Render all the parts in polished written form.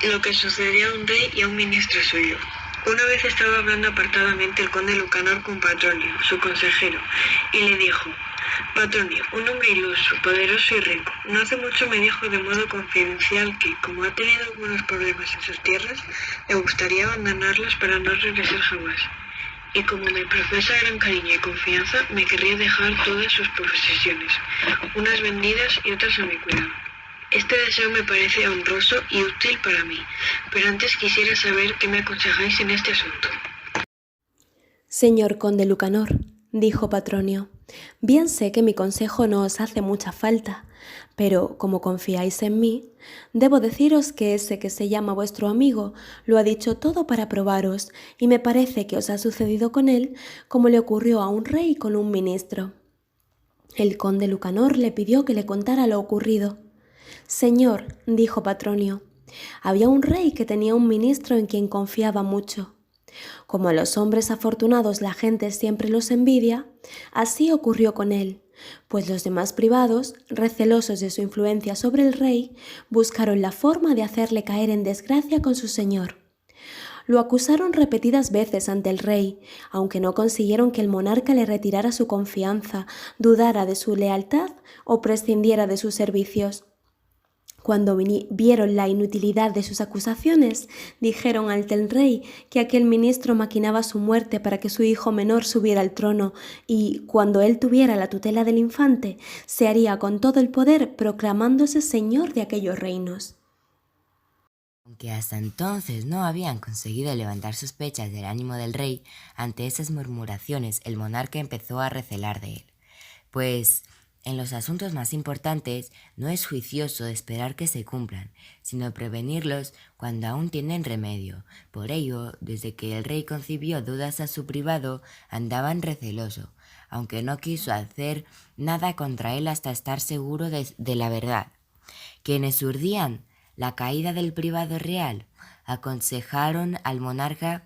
lo que sucedía a un rey y a un ministro suyo. Una vez estaba hablando apartadamente el conde Lucanor con Patronio, su consejero, y le dijo: Patronio, un hombre ilustre, poderoso y rico, no hace mucho me dijo de modo confidencial que, como ha tenido algunos problemas en sus tierras, le gustaría abandonarlas para no regresar jamás. Y como me profesa gran cariño y confianza, me querría dejar todas sus posesiones, unas vendidas y otras a mi cuidado. Este deseo me parece honroso y útil para mí, pero antes quisiera saber qué me aconsejáis en este asunto. Señor conde Lucanor, dijo Patronio, bien sé que mi consejo no os hace mucha falta, pero como confiáis en mí, debo deciros que ese que se llama vuestro amigo lo ha dicho todo para probaros, y me parece que os ha sucedido con él como le ocurrió a un rey con un ministro. El conde Lucanor le pidió que le contara lo ocurrido. Señor, dijo Patronio, había un rey que tenía un ministro en quien confiaba mucho. Como a los hombres afortunados la gente siempre los envidia, así ocurrió con él, pues los demás privados, recelosos de su influencia sobre el rey, buscaron la forma de hacerle caer en desgracia con su señor. Lo acusaron repetidas veces ante el rey, aunque no consiguieron que el monarca le retirara su confianza, dudara de su lealtad o prescindiera de sus servicios. Cuando vieron la inutilidad de sus acusaciones, dijeron ante el rey que aquel ministro maquinaba su muerte para que su hijo menor subiera al trono y, cuando él tuviera la tutela del infante, se haría con todo el poder proclamándose señor de aquellos reinos. Aunque hasta entonces no habían conseguido levantar sospechas del ánimo del rey, ante esas murmuraciones el monarca empezó a recelar de él, pues en los asuntos más importantes no es juicioso esperar que se cumplan, sino prevenirlos cuando aún tienen remedio. Por ello, desde que el rey concibió dudas a su privado, andaban receloso, aunque no quiso hacer nada contra él hasta estar seguro de la verdad. Quienes urdían la caída del privado real aconsejaron al monarca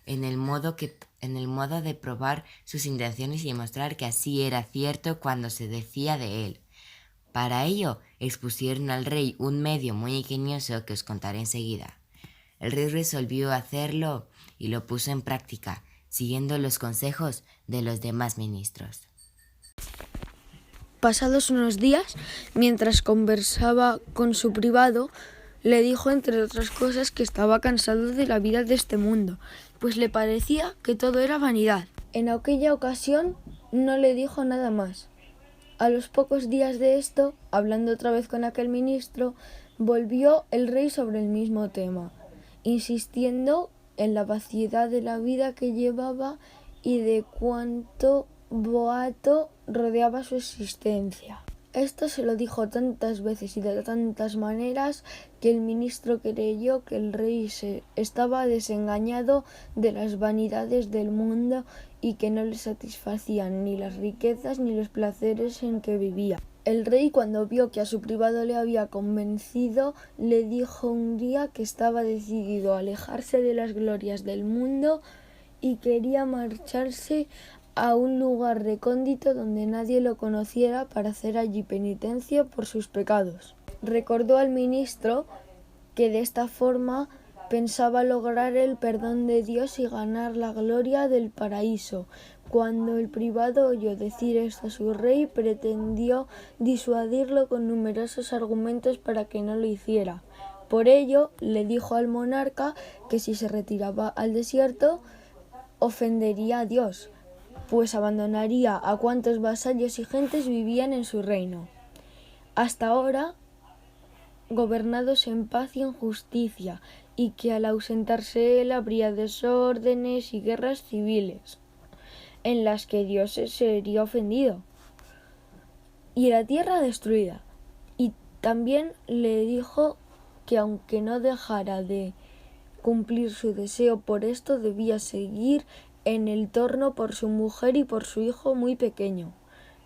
en el modo de probar sus intenciones y demostrar que así era cierto cuando se decía de él. Para ello expusieron al rey un medio muy ingenioso que os contaré enseguida. El rey resolvió hacerlo y lo puso en práctica, siguiendo los consejos de los demás ministros. Pasados unos días, mientras conversaba con su privado, le dijo, entre otras cosas, que estaba cansado de la vida de este mundo, pues le parecía que todo era vanidad. En aquella ocasión no le dijo nada más. A los pocos días de esto, hablando otra vez con aquel ministro, volvió el rey sobre el mismo tema, insistiendo en la vaciedad de la vida que llevaba y de cuánto boato rodeaba su existencia. Esto se lo dijo tantas veces y de tantas maneras que el ministro creyó que el rey estaba desengañado de las vanidades del mundo y que no le satisfacían ni las riquezas ni los placeres en que vivía. El rey, cuando vio que a su privado le había convencido, le dijo un día que estaba decidido a alejarse de las glorias del mundo y quería marcharse a un lugar recóndito donde nadie lo conociera para hacer allí penitencia por sus pecados. Recordó al ministro que de esta forma pensaba lograr el perdón de Dios y ganar la gloria del paraíso. Cuando el privado oyó decir esto a su rey, pretendió disuadirlo con numerosos argumentos para que no lo hiciera. Por ello, le dijo al monarca que si se retiraba al desierto, ofendería a Dios, pues abandonaría a cuantos vasallos y gentes vivían en su reino, hasta ahora gobernados en paz y en justicia, y que al ausentarse él habría desórdenes y guerras civiles, en las que Dios se sería ofendido, y la tierra destruida. Y también le dijo que aunque no dejara de cumplir su deseo por esto, debía seguir en el torno por su mujer y por su hijo muy pequeño,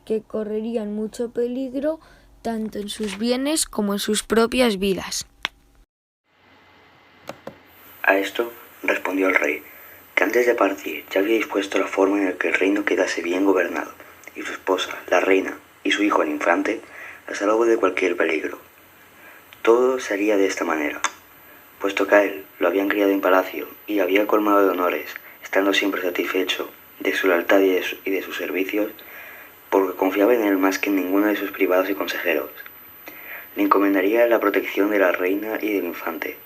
que correrían mucho peligro tanto en sus bienes como en sus propias vidas. A esto respondió el rey, que antes de partir ya había dispuesto la forma en la que el reino quedase bien gobernado, y su esposa, la reina, y su hijo el infante, a salvo de cualquier peligro. Todo se haría de esta manera, puesto que a él lo habían criado en palacio y había colmado de honores, estando siempre satisfecho de su lealtad y de sus servicios, porque confiaba en él más que en ninguno de sus privados y consejeros. Le encomendaría la protección de la reina y del infante,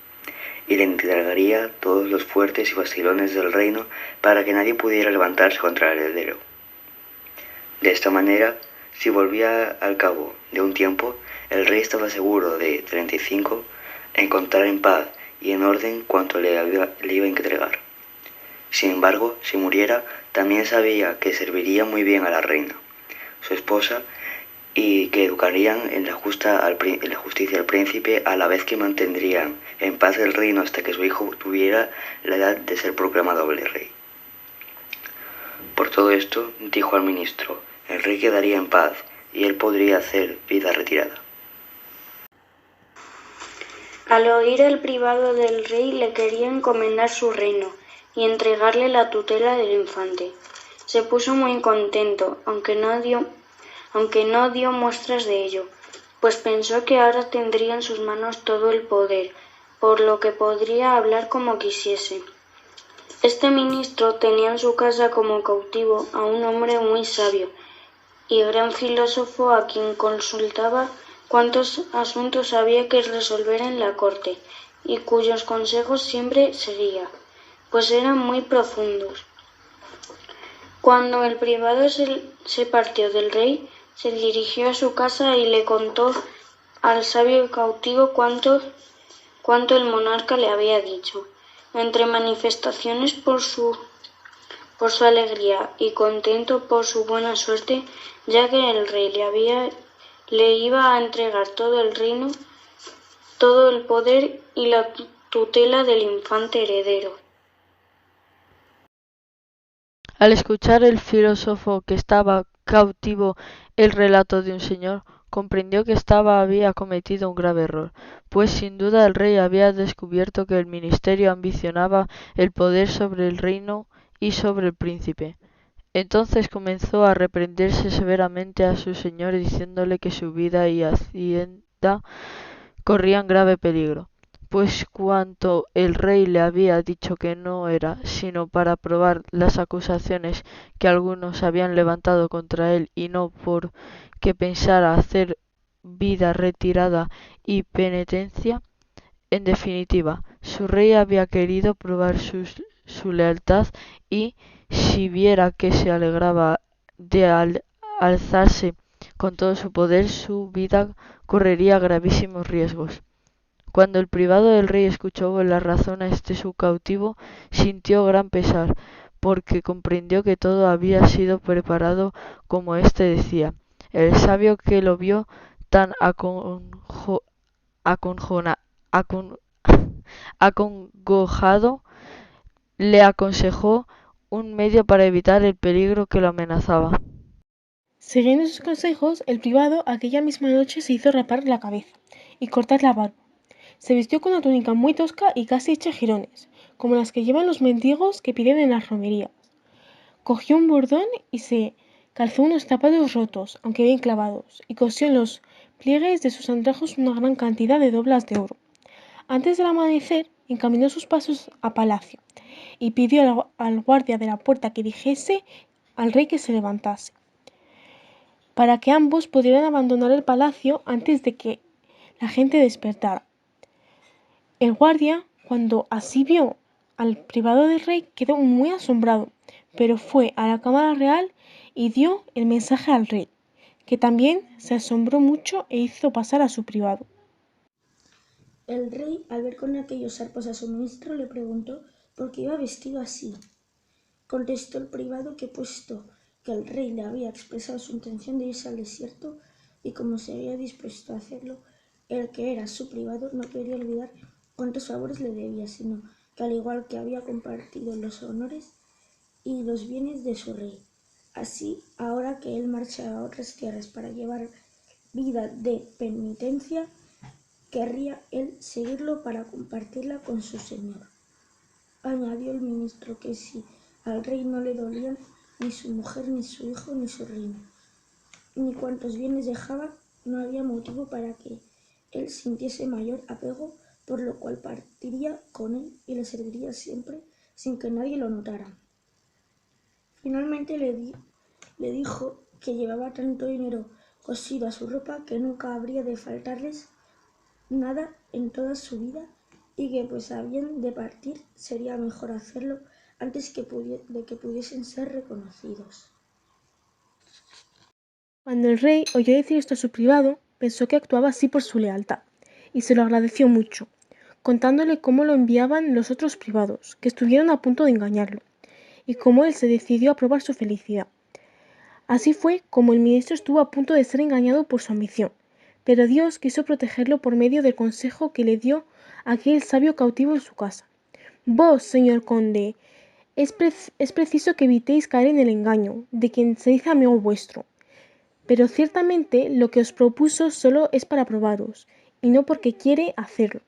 y le entregaría todos los fuertes y bastilones del reino para que nadie pudiera levantarse contra el heredero. De esta manera, si volvía al cabo de un tiempo, el rey estaba seguro de 35 encontrar en paz y en orden cuanto le iba a entregar. Sin embargo, si muriera, también sabía que serviría muy bien a la reina, su esposa, y que educarían en la justicia al príncipe, a la vez que mantendrían en paz el reino hasta que su hijo tuviera la edad de ser proclamado rey. Por todo esto, dijo al ministro, el rey quedaría en paz y él podría hacer vida retirada. Al oír el privado del rey le quería encomendar su reino y entregarle la tutela del infante. Se puso muy contento, aunque no dio muestras de ello, pues pensó que ahora tendría en sus manos todo el poder, por lo que podría hablar como quisiese. Este ministro tenía en su casa como cautivo a un hombre muy sabio y gran filósofo a quien consultaba cuántos asuntos había que resolver en la corte y cuyos consejos siempre seguía, pues eran muy profundos. Cuando el privado se partió del rey, se dirigió a su casa y le contó al sabio cautivo cuánto el monarca le había dicho. Entre manifestaciones por su alegría y contento por su buena suerte, ya que el rey le iba a entregar todo el reino, todo el poder y la tutela del infante heredero. Al escuchar el filósofo que estaba cautivo el relato de un señor, comprendió que había cometido un grave error, pues sin duda el rey había descubierto que el ministerio ambicionaba el poder sobre el reino y sobre el príncipe. Entonces comenzó a reprenderse severamente a su señor, diciéndole que su vida y hacienda corrían grave peligro, pues cuanto el rey le había dicho que no era sino para probar las acusaciones que algunos habían levantado contra él y no por que pensara hacer vida retirada y penitencia. En definitiva, su rey había querido probar su lealtad y, si viera que se alegraba de alzarse con todo su poder, su vida correría gravísimos riesgos. Cuando el privado del rey escuchó las razones de su cautivo, sintió gran pesar, porque comprendió que todo había sido preparado como éste decía. El sabio, que lo vio tan acongojado, le aconsejó un medio para evitar el peligro que lo amenazaba. Siguiendo sus consejos, el privado aquella misma noche se hizo rapar la cabeza y cortar la barba. Se vistió con una túnica muy tosca y casi hecha jirones, como las que llevan los mendigos que piden en las romerías. Cogió un bordón y se calzó unos zapatos rotos, aunque bien clavados, y cosió en los pliegues de sus andrajos una gran cantidad de doblas de oro. Antes del amanecer, encaminó sus pasos a palacio y pidió al guardia de la puerta que dijese al rey que se levantase, para que ambos pudieran abandonar el palacio antes de que la gente despertara. El guardia, cuando así vio al privado del rey, quedó muy asombrado, pero fue a la cámara real y dio el mensaje al rey, que también se asombró mucho e hizo pasar a su privado. El rey, al ver con aquellos harpos a su ministro, le preguntó por qué iba vestido así. Contestó el privado que, puesto que el rey le había expresado su intención de irse al desierto y como se había dispuesto a hacerlo, el que era su privado no quería olvidar cuántos favores le debía, sino que al igual que había compartido los honores y los bienes de su rey. Así, ahora que él marcha a otras tierras para llevar vida de penitencia, querría él seguirlo para compartirla con su señor. Añadió el ministro que si al rey no le dolían ni su mujer, ni su hijo, ni su reino, ni cuantos bienes dejaba, no había motivo para que él sintiese mayor apego por lo cual partiría con él y le serviría siempre sin que nadie lo notara. Finalmente le dijo que llevaba tanto dinero cosido a su ropa que nunca habría de faltarles nada en toda su vida y que pues habían de partir sería mejor hacerlo antes de que pudiesen ser reconocidos. Cuando el rey oyó decir esto a su privado, pensó que actuaba así por su lealtad, y se lo agradeció mucho, contándole cómo lo enviaban los otros privados, que estuvieron a punto de engañarlo, y cómo él se decidió a probar su felicidad. Así fue como el ministro estuvo a punto de ser engañado por su ambición, pero Dios quiso protegerlo por medio del consejo que le dio aquel sabio cautivo en su casa. Vos, señor conde, es preciso que evitéis caer en el engaño de quien se dice amigo vuestro, pero ciertamente lo que os propuso solo es para probaros, y no porque quiere hacerlo.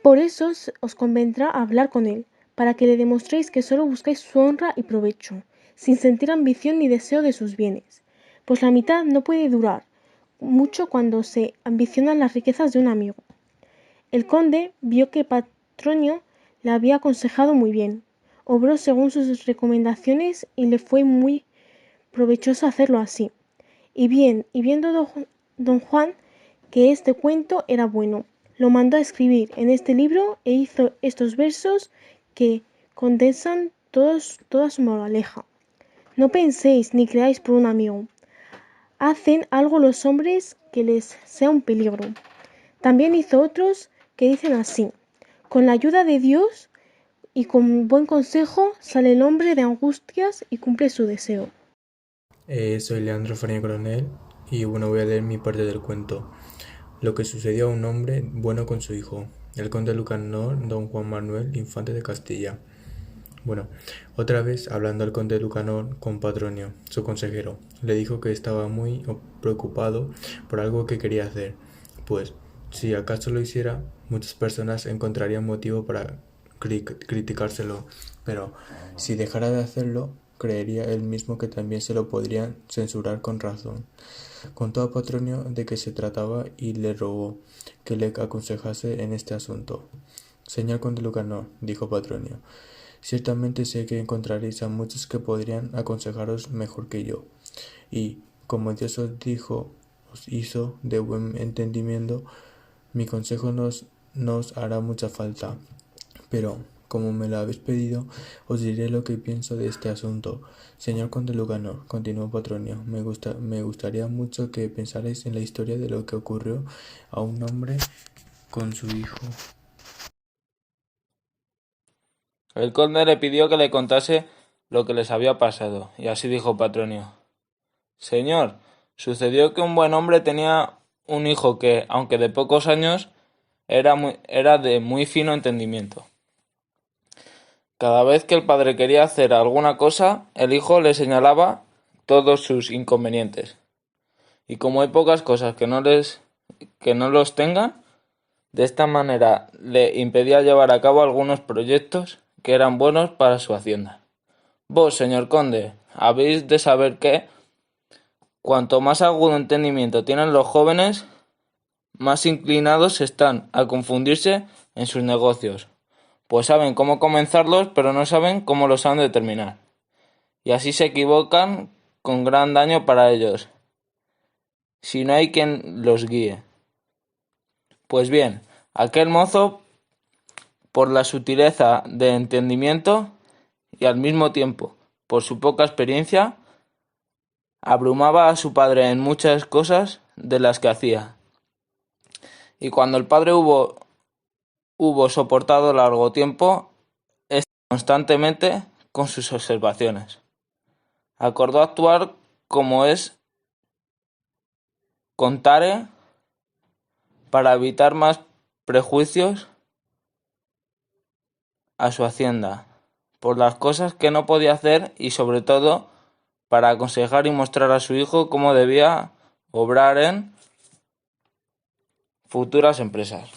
Por eso os convendrá hablar con él, para que le demostréis que solo buscáis su honra y provecho, sin sentir ambición ni deseo de sus bienes, pues la mitad no puede durar mucho cuando se ambicionan las riquezas de un amigo. El conde vio que Patronio le había aconsejado muy bien, obró según sus recomendaciones y le fue muy provechoso hacerlo así. Y viendo don Juan que este cuento era bueno, lo mandó a escribir en este libro e hizo estos versos que condensan toda su moraleja. No penséis ni creáis por un amigo. Hacen algo los hombres que les sea un peligro. También hizo otros que dicen así: con la ayuda de Dios y con buen consejo sale el hombre de angustias y cumple su deseo. Soy Leandro Faría Coronel y bueno, voy a leer mi parte del cuento. Lo que sucedió a un hombre bueno con su hijo, el conde Lucanor, don Juan Manuel, infante de Castilla. Bueno, otra vez hablando el conde Lucanor con Patronio, su consejero, le dijo que estaba muy preocupado por algo que quería hacer, pues si acaso lo hiciera, muchas personas encontrarían motivo para criticárselo, pero si dejara de hacerlo, creería él mismo que también se lo podrían censurar con razón. Contó a Patronio de qué se trataba y le rogó que le aconsejase en este asunto. Señor conde Lucanor, dijo Patronio, ciertamente sé que encontraréis a muchos que podrían aconsejaros mejor que yo, y como Dios os hizo de buen entendimiento, mi consejo nos hará mucha falta, pero como me lo habéis pedido, os diré lo que pienso de este asunto. Señor conde Lucanor, continuó Patronio, me gustaría mucho que pensarais en la historia de lo que ocurrió a un hombre con su hijo. El conde le pidió que le contase lo que les había pasado, y así dijo Patronio. Señor, sucedió que un buen hombre tenía un hijo que, aunque de pocos años, era de muy fino entendimiento. Cada vez que el padre quería hacer alguna cosa, el hijo le señalaba todos sus inconvenientes. Y como hay pocas cosas que no los tengan, de esta manera le impedía llevar a cabo algunos proyectos que eran buenos para su hacienda. Vos, señor conde, habéis de saber que, cuanto más agudo entendimiento tienen los jóvenes, más inclinados están a confundirse en sus negocios, pues saben cómo comenzarlos, pero no saben cómo los han de terminar. Y así se equivocan con gran daño para ellos, si no hay quien los guíe. Pues bien, aquel mozo, por la sutileza de entendimiento y al mismo tiempo por su poca experiencia, abrumaba a su padre en muchas cosas de las que hacía. Y cuando el padre hubo soportado largo tiempo, constantemente con sus observaciones, acordó actuar como es contare para evitar más prejuicios a su hacienda por las cosas que no podía hacer y sobre todo para aconsejar y mostrar a su hijo cómo debía obrar en futuras empresas.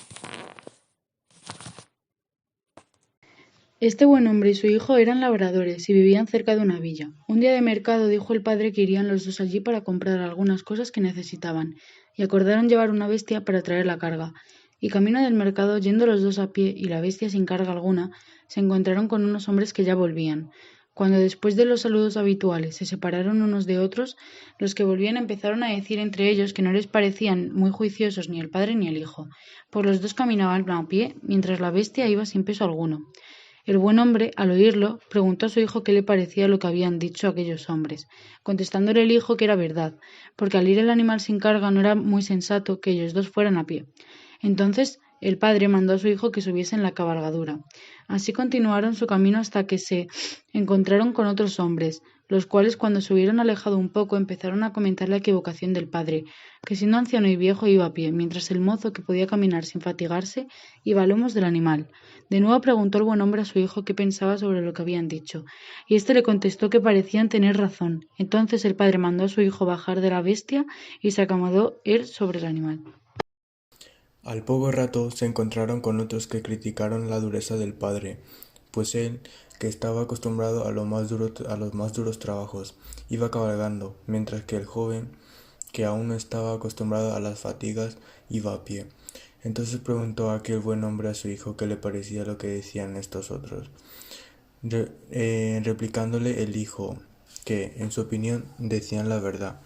Este buen hombre y su hijo eran labradores y vivían cerca de una villa. Un día de mercado dijo el padre que irían los dos allí para comprar algunas cosas que necesitaban, y acordaron llevar una bestia para traer la carga. Y camino del mercado, yendo los dos a pie y la bestia sin carga alguna, se encontraron con unos hombres que ya volvían. Cuando después de los saludos habituales se separaron unos de otros, los que volvían empezaron a decir entre ellos que no les parecían muy juiciosos ni el padre ni el hijo, pues los dos caminaban a pie, mientras la bestia iba sin peso alguno. El buen hombre, al oírlo, preguntó a su hijo qué le parecía lo que habían dicho aquellos hombres, contestándole el hijo que era verdad, porque al ir el animal sin carga no era muy sensato que ellos dos fueran a pie. Entonces el padre mandó a su hijo que subiese en la cabalgadura. Así continuaron su camino hasta que se encontraron con otros hombres, los cuales cuando se hubieron alejado un poco empezaron a comentar la equivocación del padre, que siendo anciano y viejo iba a pie, mientras el mozo, que podía caminar sin fatigarse, iba a lomos del animal. De nuevo preguntó el buen hombre a su hijo qué pensaba sobre lo que habían dicho, y éste le contestó que parecían tener razón. Entonces el padre mandó a su hijo bajar de la bestia y se acomodó él sobre el animal. Al poco rato se encontraron con otros que criticaron la dureza del padre, pues él, que estaba acostumbrado a los más duros trabajos, iba cabalgando, mientras que el joven, que aún no estaba acostumbrado a las fatigas, iba a pie. Entonces preguntó aquel buen hombre a su hijo qué le parecía lo que decían estos otros, replicándole el hijo que, en su opinión, decían la verdad.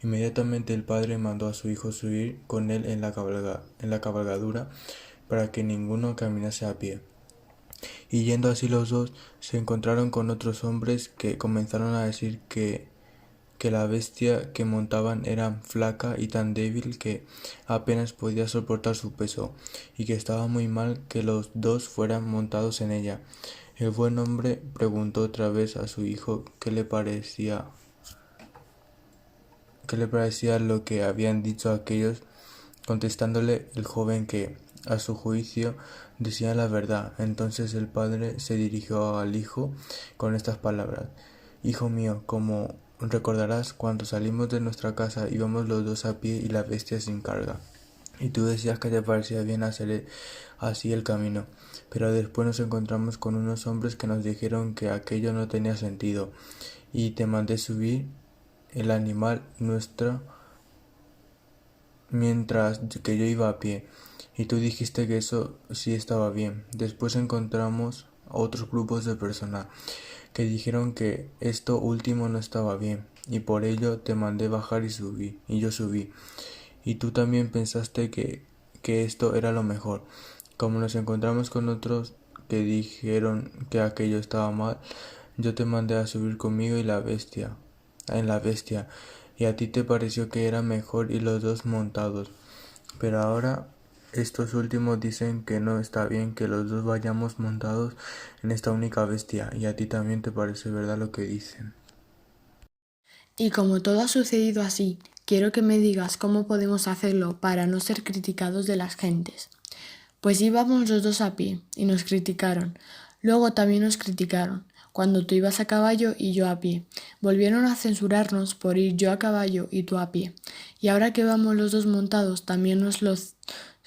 Inmediatamente el padre mandó a su hijo subir con él en la cabalgadura para que ninguno caminase a pie. Y yendo así los dos, se encontraron con otros hombres que comenzaron a decir que la bestia que montaban era flaca y tan débil que apenas podía soportar su peso, y que estaba muy mal que los dos fueran montados en ella. El buen hombre preguntó otra vez a su hijo qué le parecía lo que habían dicho aquellos, contestándole el joven que, a su juicio, decían la verdad. Entonces el padre se dirigió al hijo con estas palabras: Hijo mío, como recordarás, cuando salimos de nuestra casa íbamos los dos a pie y la bestia sin carga, y tú decías que te parecía bien hacer así el camino, pero después nos encontramos con unos hombres que nos dijeron que aquello no tenía sentido, y te mandé subir el animal nuestro mientras que yo iba a pie, y tú dijiste que eso sí estaba bien. Después encontramos a otros grupos de personas que dijeron que esto último no estaba bien, y por ello te mandé bajar y yo subí, y tú también pensaste que esto era lo mejor. Como nos encontramos con otros que dijeron que aquello estaba mal, yo te mandé a subir conmigo en la bestia, y a ti te pareció que era mejor ir los dos montados. Pero ahora estos últimos dicen que no está bien que los dos vayamos montados en esta única bestia, y a ti también te parece verdad lo que dicen. Y como todo ha sucedido así, quiero que me digas cómo podemos hacerlo para no ser criticados de las gentes. Pues íbamos los dos a pie y nos criticaron. Luego también nos criticaron cuando tú ibas a caballo y yo a pie. Volvieron a censurarnos por ir yo a caballo y tú a pie. Y ahora que vamos los dos montados también nos los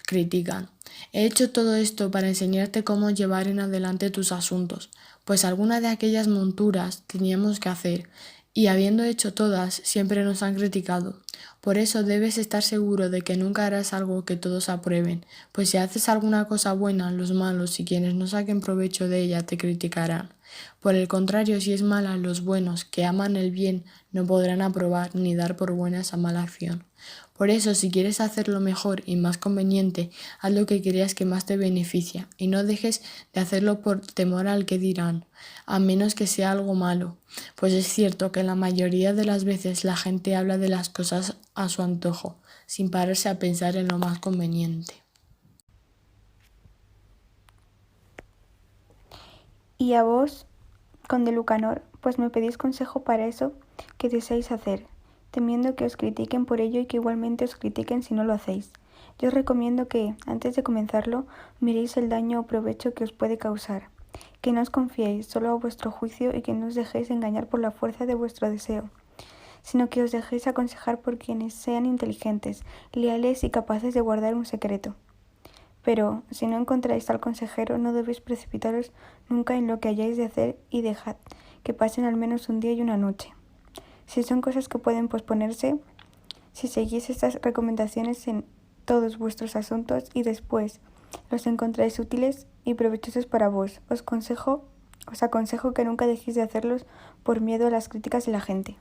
critican. He hecho todo esto para enseñarte cómo llevar en adelante tus asuntos, pues alguna de aquellas monturas teníamos que hacer, y habiendo hecho todas, siempre nos han criticado. Por eso debes estar seguro de que nunca harás algo que todos aprueben, pues si haces alguna cosa buena, los malos y quienes no saquen provecho de ella te criticarán. Por el contrario, si es mala, los buenos, que aman el bien, no podrán aprobar ni dar por buena esa mala acción. Por eso, si quieres hacerlo mejor y más conveniente, haz lo que creas que más te beneficia, y no dejes de hacerlo por temor al que dirán, a menos que sea algo malo, pues es cierto que la mayoría de las veces la gente habla de las cosas a su antojo, sin pararse a pensar en lo más conveniente. Y a vos, conde Lucanor, pues me pedís consejo para eso que deseáis hacer, temiendo que os critiquen por ello y que igualmente os critiquen si no lo hacéis. Yo os recomiendo que, antes de comenzarlo, miréis el daño o provecho que os puede causar, que no os confiéis solo a vuestro juicio y que no os dejéis engañar por la fuerza de vuestro deseo, sino que os dejéis aconsejar por quienes sean inteligentes, leales y capaces de guardar un secreto. Pero, si no encontráis tal consejero, no debéis precipitaros nunca en lo que hayáis de hacer y dejad que pasen al menos un día y una noche. Si son cosas que pueden posponerse, si seguís estas recomendaciones todos vuestros asuntos y después los encontráis útiles y provechosos para vos. Os aconsejo que nunca dejéis de hacerlos por miedo a las críticas de la gente.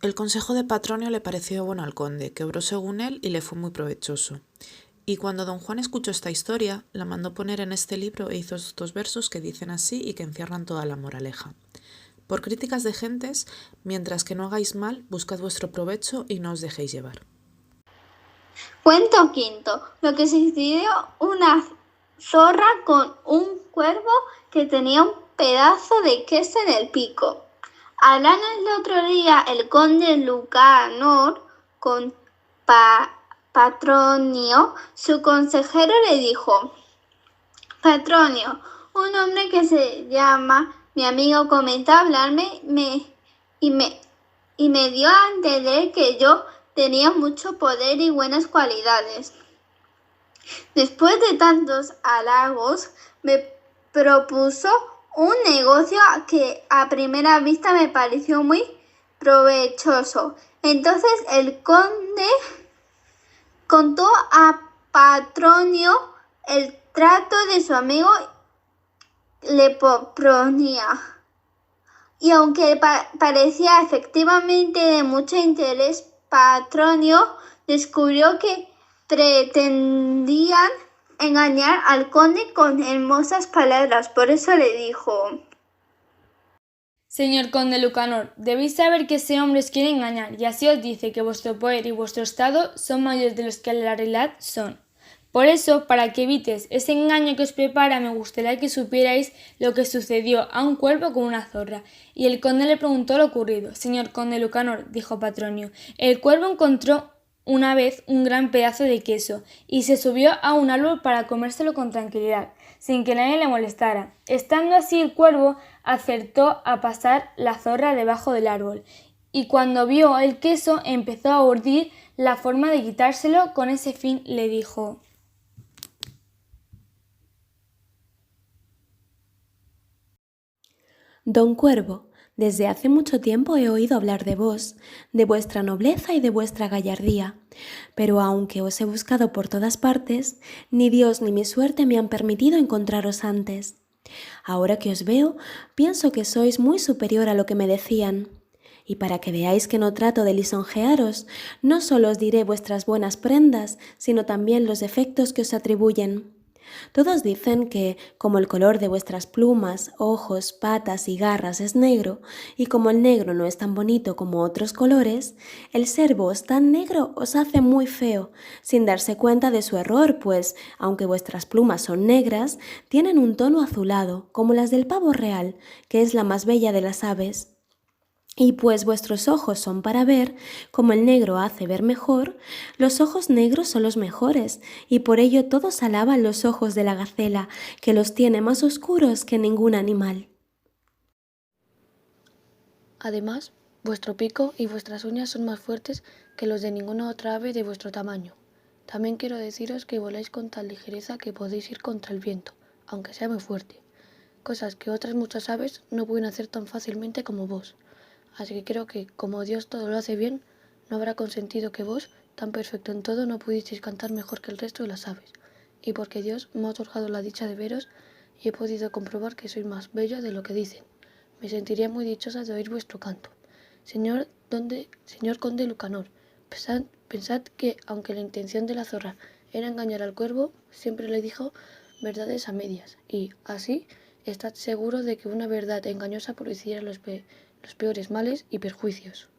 El consejo de Patronio le pareció bueno al conde, que obró según él y le fue muy provechoso. Y cuando don Juan escuchó esta historia, la mandó poner en este libro e hizo estos versos que dicen así y que encierran toda la moraleja. Por críticas de gentes, mientras que no hagáis mal, buscad vuestro provecho y no os dejéis llevar. Cuento quinto. Lo que sucedió una zorra con un cuervo que tenía un pedazo de queso en el pico. Hablando el otro día el conde Lucanor con Patronio, su consejero, le dijo: Patronio, un hombre que se llama mi amigo comenzó a hablarme y me dio a entender que yo tenía mucho poder y buenas cualidades. Después de tantos halagos, me propuso un negocio que a primera vista me pareció muy provechoso. Entonces el conde contó a Patronio el trato de su amigo le proponía. Y aunque parecía efectivamente de mucho interés, Patronio descubrió que pretendían engañar al conde con hermosas palabras. Por eso le dijo: Señor conde Lucanor, debéis saber que ese hombre os quiere engañar, y así os dice que vuestro poder y vuestro estado son mayores de los que en la realidad son. Por eso, para que evites ese engaño que os prepara, me gustaría que supierais lo que sucedió a un cuervo con una zorra. Y el conde le preguntó lo ocurrido. Señor conde Lucanor, dijo Patronio, el cuervo encontró una vez un gran pedazo de queso y se subió a un árbol para comérselo con tranquilidad, sin que nadie le molestara. Estando así el cuervo, acertó a pasar la zorra debajo del árbol, y cuando vio el queso empezó a urdir la forma de quitárselo. Con ese fin le dijo: Don Cuervo, desde hace mucho tiempo he oído hablar de vos, de vuestra nobleza y de vuestra gallardía, pero aunque os he buscado por todas partes, ni Dios ni mi suerte me han permitido encontraros antes. Ahora que os veo, pienso que sois muy superior a lo que me decían. Y para que veáis que no trato de lisonjearos, no solo os diré vuestras buenas prendas, sino también los defectos que os atribuyen. Todos dicen que, como el color de vuestras plumas, ojos, patas y garras es negro, y como el negro no es tan bonito como otros colores, el ser vos tan negro os hace muy feo, sin darse cuenta de su error, pues, aunque vuestras plumas son negras, tienen un tono azulado, como las del pavo real, que es la más bella de las aves. Y pues vuestros ojos son para ver, como el negro hace ver mejor, los ojos negros son los mejores, y por ello todos alaban los ojos de la gacela, que los tiene más oscuros que ningún animal. Además, vuestro pico y vuestras uñas son más fuertes que los de ninguna otra ave de vuestro tamaño. También quiero deciros que voláis con tal ligereza que podéis ir contra el viento, aunque sea muy fuerte, cosas que otras muchas aves no pueden hacer tan fácilmente como vos. Así que creo que, como Dios todo lo hace bien, no habrá consentido que vos, tan perfecto en todo, no pudisteis cantar mejor que el resto de las aves. Y porque Dios me ha otorgado la dicha de veros y he podido comprobar que sois más bello de lo que dicen, me sentiría muy dichosa de oír vuestro canto. Señor conde Lucanor, pensad que, aunque la intención de la zorra era engañar al cuervo, siempre le dijo verdades a medias, y, así, estad seguro de que una verdad engañosa produciría los peores males y perjuicios.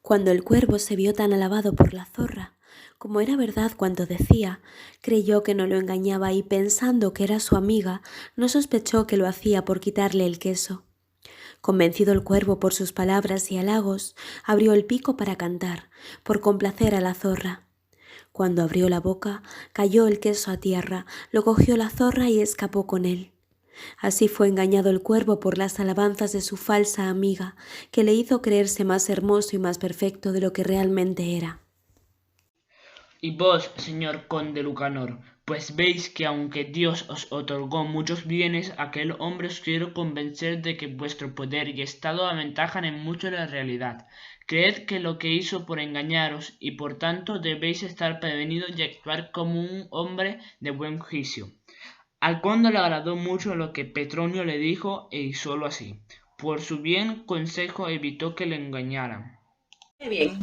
Cuando el cuervo se vio tan alabado por la zorra, como era verdad cuanto decía, creyó que no lo engañaba y, pensando que era su amiga, no sospechó que lo hacía por quitarle el queso. Convencido el cuervo por sus palabras y halagos, abrió el pico para cantar, por complacer a la zorra. Cuando abrió la boca, cayó el queso a tierra, lo cogió la zorra y escapó con él. Así fue engañado el cuervo por las alabanzas de su falsa amiga, que le hizo creerse más hermoso y más perfecto de lo que realmente era. Y vos, señor conde Lucanor, pues veis que aunque Dios os otorgó muchos bienes, aquel hombre os quiere convencer de que vuestro poder y estado aventajan en mucho la realidad, Creed que lo que hizo por engañaros, y por tanto debéis estar prevenidos y actuar como un hombre de buen juicio. Al conde le agradó mucho lo que Petronio le dijo e hizólo así. Por su bien consejo evitó que le engañaran. Bien.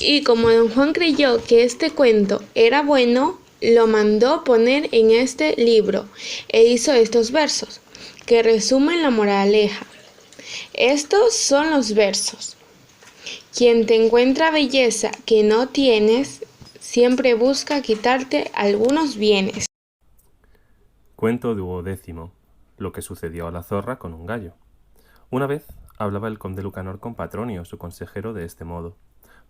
Y como don Juan creyó que este cuento era bueno, lo mandó poner en este libro e hizo estos versos, que resumen la moraleja. Estos son los versos. Quien te encuentra belleza que no tienes, siempre busca quitarte algunos bienes. Cuento 12. Lo que sucedió a la zorra con un gallo. Una vez hablaba el conde Lucanor con Patronio, su consejero, de este modo.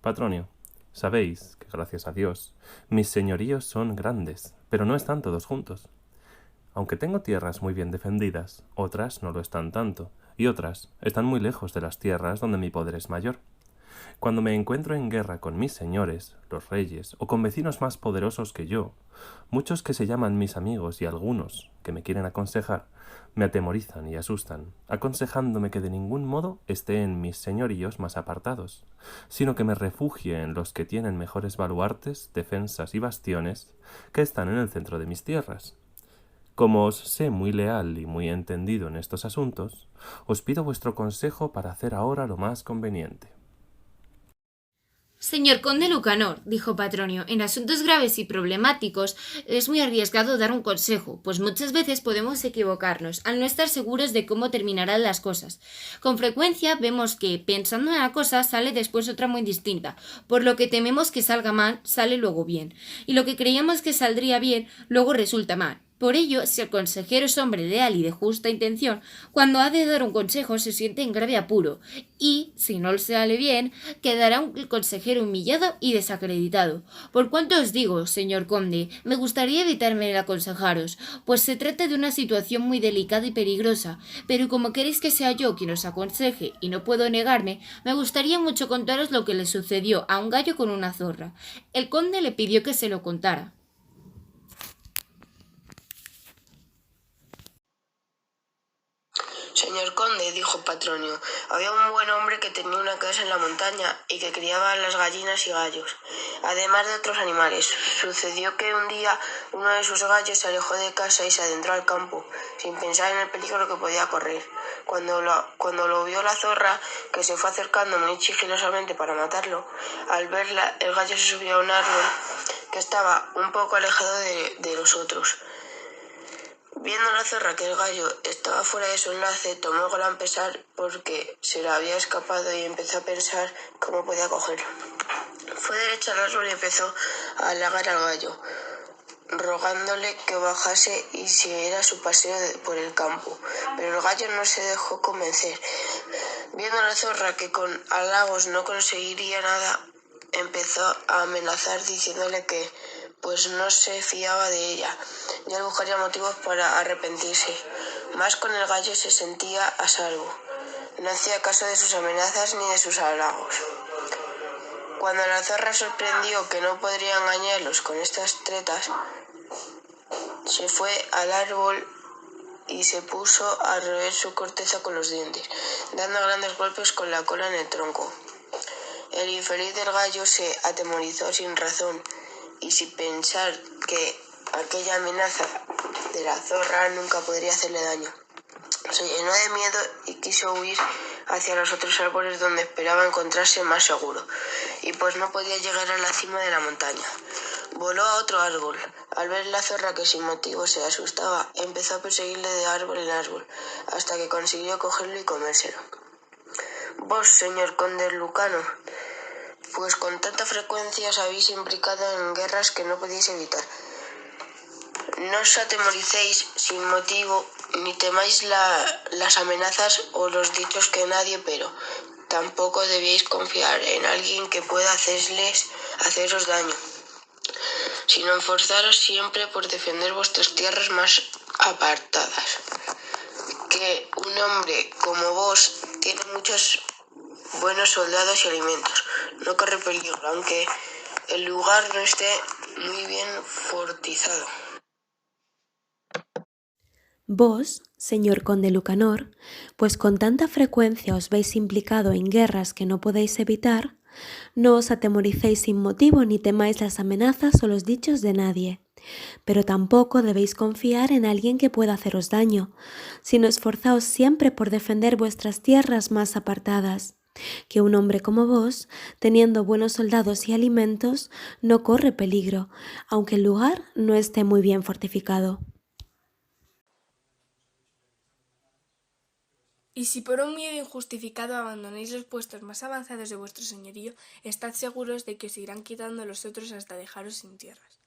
Patronio, sabéis que, gracias a Dios, mis señoríos son grandes, pero no están todos juntos. Aunque tengo tierras muy bien defendidas, otras no lo están tanto, y otras están muy lejos de las tierras donde mi poder es mayor. Cuando me encuentro en guerra con mis señores, los reyes, o con vecinos más poderosos que yo, muchos que se llaman mis amigos y algunos que me quieren aconsejar, me atemorizan y asustan, aconsejándome que de ningún modo esté en mis señoríos más apartados, sino que me refugie en los que tienen mejores baluartes, defensas y bastiones que están en el centro de mis tierras. Como os sé muy leal y muy entendido en estos asuntos, os pido vuestro consejo para hacer ahora lo más conveniente. Señor conde Lucanor, dijo Patronio, en asuntos graves y problemáticos es muy arriesgado dar un consejo, pues muchas veces podemos equivocarnos al no estar seguros de cómo terminarán las cosas. Con frecuencia vemos que, pensando en una cosa, sale después otra muy distinta, por lo que tememos que salga mal, sale luego bien, y lo que creíamos que saldría bien, luego resulta mal. Por ello, si el consejero es hombre leal y de justa intención, cuando ha de dar un consejo se siente en grave apuro, y, si no le sale bien, quedará el consejero humillado y desacreditado. Por cuanto os digo, señor conde, me gustaría evitarme el aconsejaros, pues se trata de una situación muy delicada y peligrosa, pero como queréis que sea yo quien os aconseje y no puedo negarme, me gustaría mucho contaros lo que le sucedió a un gallo con una zorra. El conde le pidió que se lo contara. Señor conde, dijo Patronio, había un buen hombre que tenía una casa en la montaña y que criaba las gallinas y gallos, además de otros animales. Sucedió que un día uno de sus gallos se alejó de casa y se adentró al campo, sin pensar en el peligro que podía correr. Cuando lo vio la zorra, que se fue acercando muy sigilosamente para matarlo, al verla, el gallo se subió a un árbol que estaba un poco alejado de los otros. Viendo la zorra que el gallo estaba fuera de su enlace, tomó gran pesar porque se le había escapado y empezó a pensar cómo podía cogerlo. Fue derecho al árbol y empezó a halagar al gallo, rogándole que bajase y siguiera su paseo por el campo. Pero el gallo no se dejó convencer. Viendo la zorra que con halagos no conseguiría nada, empezó a amenazar diciéndole que pues no se fiaba de ella, y él buscaría motivos para arrepentirse. Mas con el gallo se sentía a salvo. No hacía caso de sus amenazas ni de sus halagos. Cuando la zorra sorprendió que no podría engañarlos con estas tretas, se fue al árbol y se puso a roer su corteza con los dientes, dando grandes golpes con la cola en el tronco. El infeliz del gallo se atemorizó sin razón y sin pensar que aquella amenaza de la zorra nunca podría hacerle daño. Se llenó de miedo y quiso huir hacia los otros árboles donde esperaba encontrarse más seguro, y pues no podía llegar a la cima de la montaña. Voló a otro árbol. Al ver la zorra que sin motivo se asustaba, empezó a perseguirle de árbol en árbol, hasta que consiguió cogerlo y comérselo. Vos, señor conde Lucanor, pues con tanta frecuencia os habéis implicado en guerras que no podéis evitar. No os atemoricéis sin motivo, ni temáis las amenazas o los dichos que nadie, pero tampoco debéis confiar en alguien que pueda haceros daño, sino esforzaros siempre por defender vuestras tierras más apartadas. Que un hombre como vos tiene muchos buenos soldados y alimentos, no corre peligro, aunque el lugar no esté muy bien fortificado. Vos, señor conde Lucanor, pues con tanta frecuencia os veis implicado en guerras que no podéis evitar, no os atemoricéis sin motivo ni temáis las amenazas o los dichos de nadie. Pero tampoco debéis confiar en alguien que pueda haceros daño, sino esforzaos siempre por defender vuestras tierras más apartadas, que un hombre como vos, teniendo buenos soldados y alimentos, no corre peligro, aunque el lugar no esté muy bien fortificado. Y si por un miedo injustificado abandonáis los puestos más avanzados de vuestro señorío, estad seguros de que os irán quitando los otros hasta dejaros sin tierras.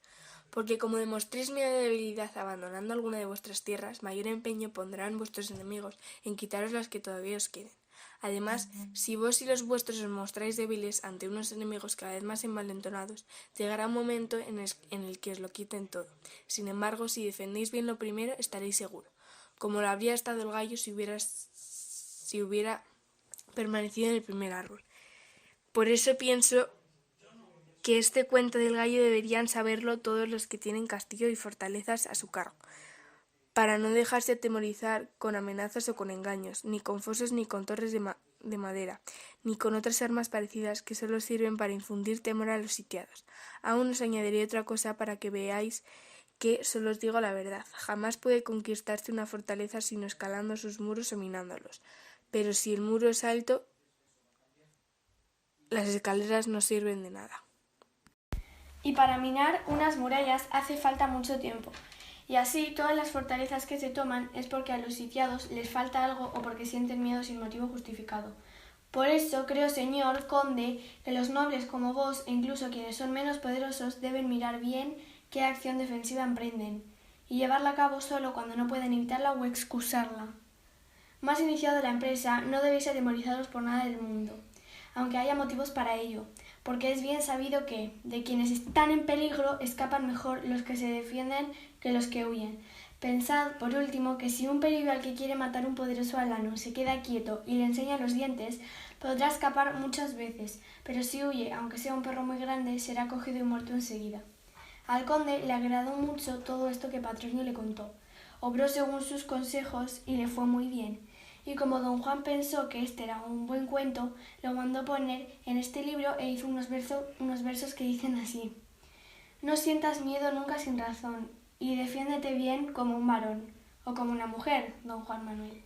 Porque como demostréis mi debilidad abandonando alguna de vuestras tierras, mayor empeño pondrán vuestros enemigos en quitaros las que todavía os queden. Además, si vos y los vuestros os mostráis débiles ante unos enemigos cada vez más envalentonados, llegará un momento en el que os lo quiten todo. Sin embargo, si defendéis bien lo primero, estaréis seguros, como lo habría estado el gallo si hubiera permanecido en el primer árbol. Por eso pienso que este cuento del gallo deberían saberlo todos los que tienen castillo y fortalezas a su cargo, para no dejarse atemorizar con amenazas o con engaños, ni con fosos ni con torres de madera, ni con otras armas parecidas que solo sirven para infundir temor a los sitiados. Aún os añadiré otra cosa para que veáis que solo os digo la verdad. Jamás puede conquistarse una fortaleza sino escalando sus muros o minándolos. Pero si el muro es alto, las escaleras no sirven de nada. Y para minar unas murallas hace falta mucho tiempo. Y así todas las fortalezas que se toman es porque a los sitiados les falta algo o porque sienten miedo sin motivo justificado. Por eso creo, señor conde, que los nobles como vos e incluso quienes son menos poderosos deben mirar bien qué acción defensiva emprenden y llevarla a cabo solo cuando no pueden evitarla o excusarla. Más iniciado la empresa, no debéis atemorizaros por nada del mundo, aunque haya motivos para ello, porque es bien sabido que, de quienes están en peligro, escapan mejor los que se defienden que los que huyen. Pensad, por último, que si un peligro al que quiere matar un poderoso alano se queda quieto y le enseña los dientes, podrá escapar muchas veces, pero si huye, aunque sea un perro muy grande, será cogido y muerto enseguida. Al conde le agradó mucho todo esto que Patronio le contó. Obró según sus consejos y le fue muy bien. Y como don Juan pensó que este era un buen cuento, lo mandó poner en este libro e hizo unos versos que dicen así: No sientas miedo nunca sin razón, y defiéndete bien como un varón, o como una mujer, don Juan Manuel.